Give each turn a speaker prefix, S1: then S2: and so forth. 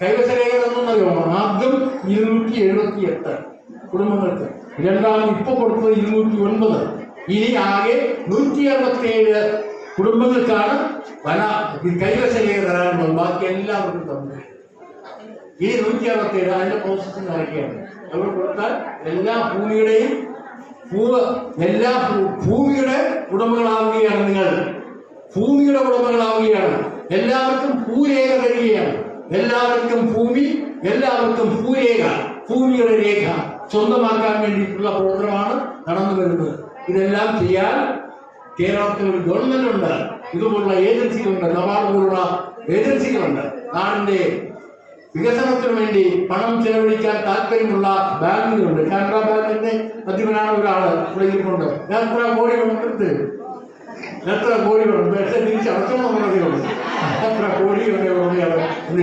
S1: കൈവശരേഖകളെന്നറിയോ? ആദ്യം 278 കുടുംബങ്ങൾക്ക്, രണ്ടാമത് ഇപ്പൊ കൊടുത്തത് 209. ഇനി ആകെ 167 കുടുംബങ്ങൾക്കാണ് കൈവശരേഖ തരാനുള്ളത്. ബാക്കി എല്ലാവർക്കും തന്നു. ഈ 167 അതിന്റെ പ്രോസസ്സിംഗ് നടക്കുകയാണ്. അവർ കൊടുത്താൽ എല്ലാ ഭൂമിയുടെ ഉടമകളാവുകയാണ്. നിങ്ങൾ ഭൂമിയുടെ ഉടമകളാവുകയാണ്. എല്ലാവർക്കും ഭൂരേഖ തരികയാണ്. എല്ലാവർക്കും ഭൂമി, എല്ലാവർക്കും ഭൂരേഖ, ഭൂമിയുടെ രേഖ സ്വന്തമാക്കാൻ വേണ്ടിയിട്ടുള്ള പ്രവർത്തനമാണ് നടന്നു വരുന്നത്. ഇതെല്ലാം ചെയ്യാൻ കേരളത്തിൽ ഒരു ഗവൺമെന്റ് ഉണ്ട്, ഇതുപോലുള്ള ഏജൻസികളുണ്ട്, നബാർഡ് പോലുള്ള ഏജൻസികളുണ്ട്. നാടിന്റെ വികസനത്തിന് വേണ്ടി പണം ചെലവഴിക്കാൻ താല്പര്യമുള്ള ബാങ്കുകളുണ്ട്. കാനറ ബാങ്കിന്റെ അധിപനാണ് ഒരാള് ഇവിടെ ഇരിപ്പുണ്ട്. എത്ര കോടി വേണമെടുത്ത് എത്ര കോടി വേണം തിരിച്ചടച്ചോളം എത്ര കോടി